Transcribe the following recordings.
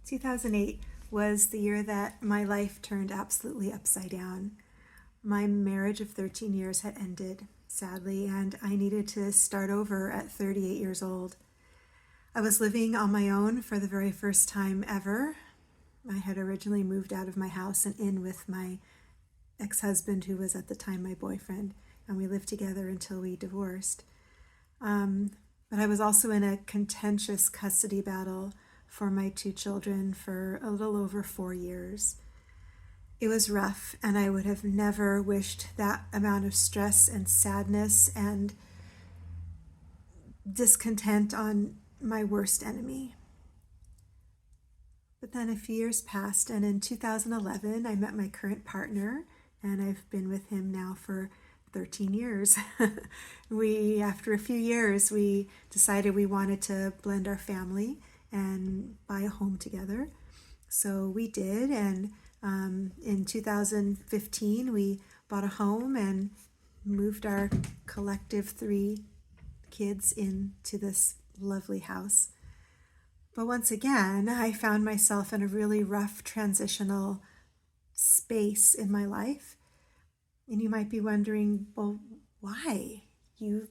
2008 was the year that my life turned absolutely upside down. My marriage of 13 years had ended, sadly, and I needed to start over at 38 years old. I was living on my own for the very first time ever. I had originally moved out of my house and in with my ex-husband, who was at the time my boyfriend, and we lived together until we divorced. But I was also in a contentious custody battle for my two children for a little over 4 years. It was rough, and I would have never wished that amount of stress and sadness and discontent on my worst enemy. But then a few years passed, and in 2011, I met my current partner, and I've been with him now for 13 years. After a few years, we decided we wanted to blend our family and buy a home together. So we did, and in 2015, we bought a home and moved our collective 3 kids into this lovely house. But once again, I found myself in a really rough transitional space in my life. And you might be wondering, well, why? You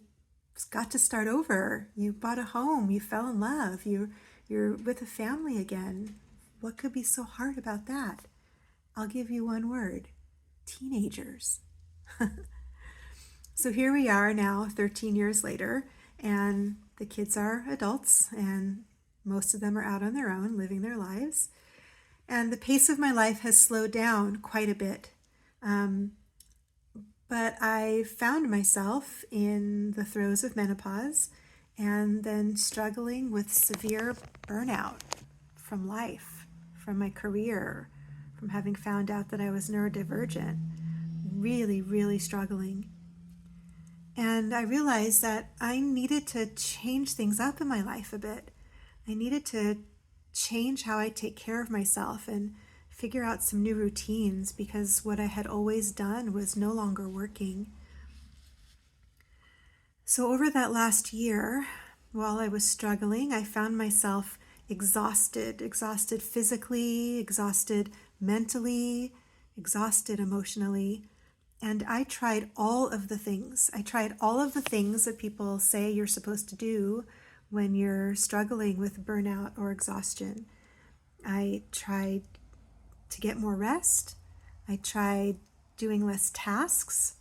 got to start over. You bought a home. You fell in love. You're with a family again. What could be so hard about that? I'll give you one word: teenagers. So here we are now, 13 years later, and the kids are adults, and most of them are out on their own, living their lives. And the pace of my life has slowed down quite a bit. But I found myself in the throes of menopause and then struggling with severe burnout from life, from my career, from having found out that I was neurodivergent, really, really struggling. And I realized that I needed to change things up in my life a bit. I needed to change how I take care of myself and figure out some new routines, because what I had always done was no longer working. So over that last year, while I was struggling, I found myself exhausted physically, exhausted mentally, exhausted emotionally. And I tried all of the things. I tried all of the things that people say you're supposed to do when you're struggling with burnout or exhaustion. I tried to get more rest. I tried doing less tasks.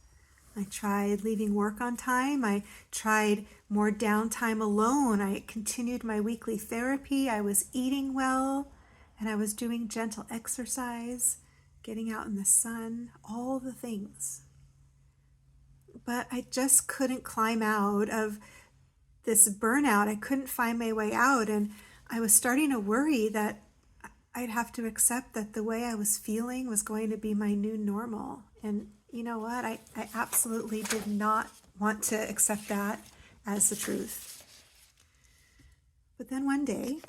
I tried leaving work on time. I tried more downtime alone. I continued my weekly therapy. I was eating well, and I was doing gentle exercise, getting out in the sun, all the things. But I just couldn't climb out of this burnout. I couldn't find my way out, and I was starting to worry that I'd have to accept that the way I was feeling was going to be my new normal. And you know what? I absolutely did not want to accept that as the truth. But then one day,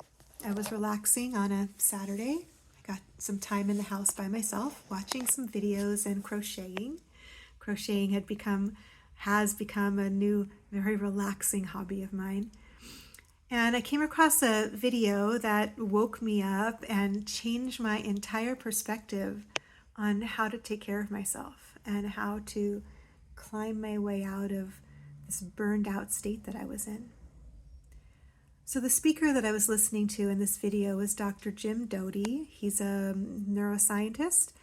I was relaxing on a Saturday. I got some time in the house by myself, watching some videos and crocheting. Crocheting has become a new, very relaxing hobby of mine. And I came across a video that woke me up and changed my entire perspective on how to take care of myself and how to climb my way out of this burned out state that I was in. So the speaker that I was listening to in this video was Dr. Jim Doty. He's a neuroscientist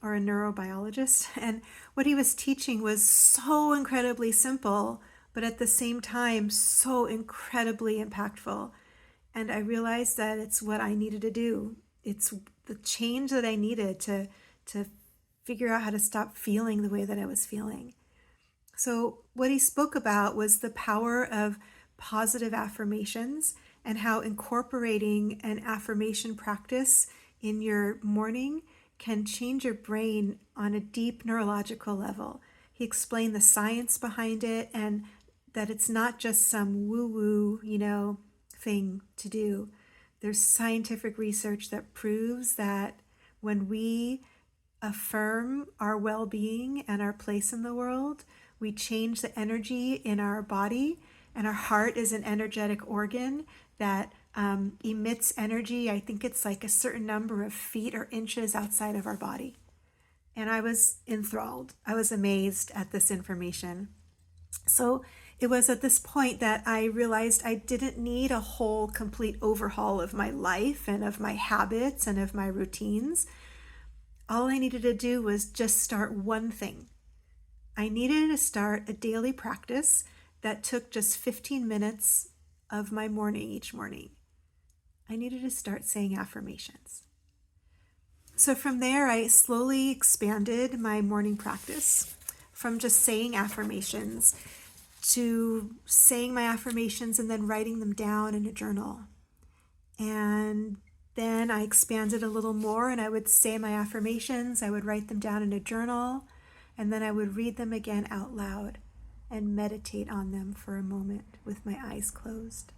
or a neurobiologist. And what he was teaching was so incredibly simple, but at the same time, so incredibly impactful. And I realized that it's what I needed to do. It's the change that I needed to figure out how to stop feeling the way that I was feeling. So what he spoke about was the power of positive affirmations and how incorporating an affirmation practice in your morning can change your brain on a deep neurological level. He explained the science behind it and that it's not just some woo-woo, thing to do. There's scientific research that proves that when we affirm our well-being and our place in the world, we change the energy in our body, and our heart is an energetic organ that emits energy. I think it's like a certain number of feet or inches outside of our body. And I was enthralled. I was amazed at this information. So it was at this point that I realized I didn't need a whole complete overhaul of my life and of my habits and of my routines. All I needed to do was just start one thing. I needed to start a daily practice that took just 15 minutes of my morning each morning. I needed to start saying affirmations. So from there, I slowly expanded my morning practice from just saying affirmations to saying my affirmations and then writing them down in a journal. And then I expanded a little more and I would say my affirmations, I would write them down in a journal, and then I would read them again out loud and meditate on them for a moment with my eyes closed.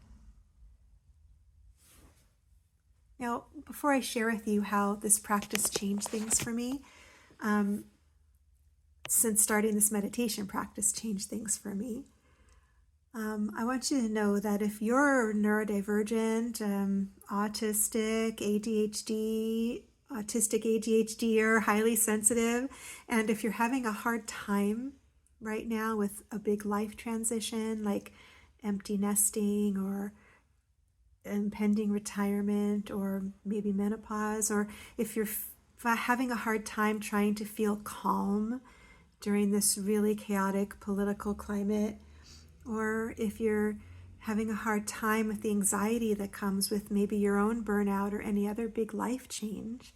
Now, before I share with you how this practice changed things for me, since starting this meditation practice changed things for me, I want you to know that if you're neurodivergent, autistic, ADHD, or highly sensitive, and if you're having a hard time right now with a big life transition like empty nesting or impending retirement or maybe menopause, or if you're having a hard time trying to feel calm during this really chaotic political climate, or if you're having a hard time with the anxiety that comes with maybe your own burnout or any other big life change,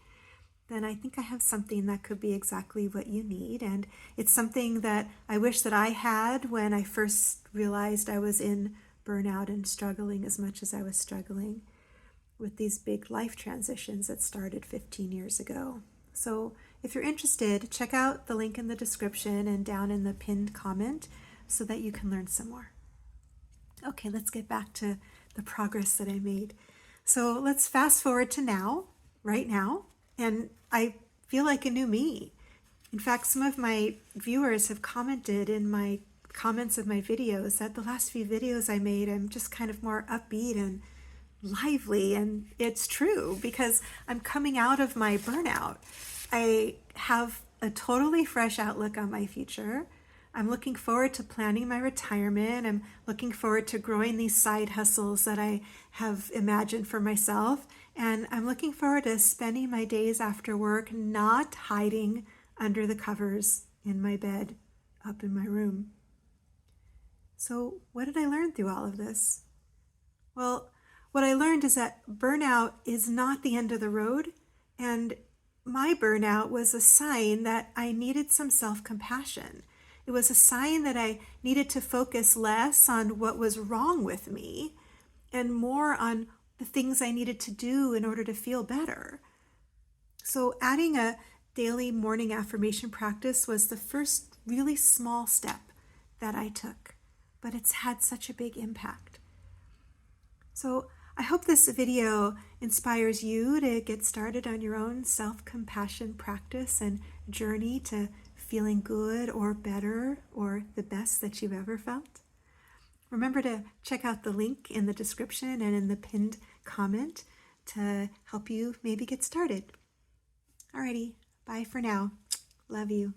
then I think I have something that could be exactly what you need. And it's something that I wish that I had when I first realized I was in burnout and struggling as much as I was struggling with these big life transitions that started 15 years ago. So if you're interested, check out the link in the description and down in the pinned comment so that you can learn some more. Okay, let's get back to the progress that I made. So let's fast forward to now, right now, and I feel like a new me. In fact, some of my viewers have commented in my comments of my videos that the last few videos I made, I'm just kind of more upbeat and lively, and it's true because I'm coming out of my burnout. I have a totally fresh outlook on my future. I'm looking forward to planning my retirement. I'm looking forward to growing these side hustles that I have imagined for myself. And I'm looking forward to spending my days after work not hiding under the covers in my bed up in my room. So what did I learn through all of this? Well, what I learned is that burnout is not the end of the road, and my burnout was a sign that I needed some self-compassion. It was a sign that I needed to focus less on what was wrong with me and more on the things I needed to do in order to feel better. So adding a daily morning affirmation practice was the first really small step that I took, but it's had such a big impact. So I hope this video inspires you to get started on your own self-compassion practice and journey to feeling good or better or the best that you've ever felt. Remember to check out the link in the description and in the pinned comment to help you maybe get started. Alrighty, bye for now. Love you.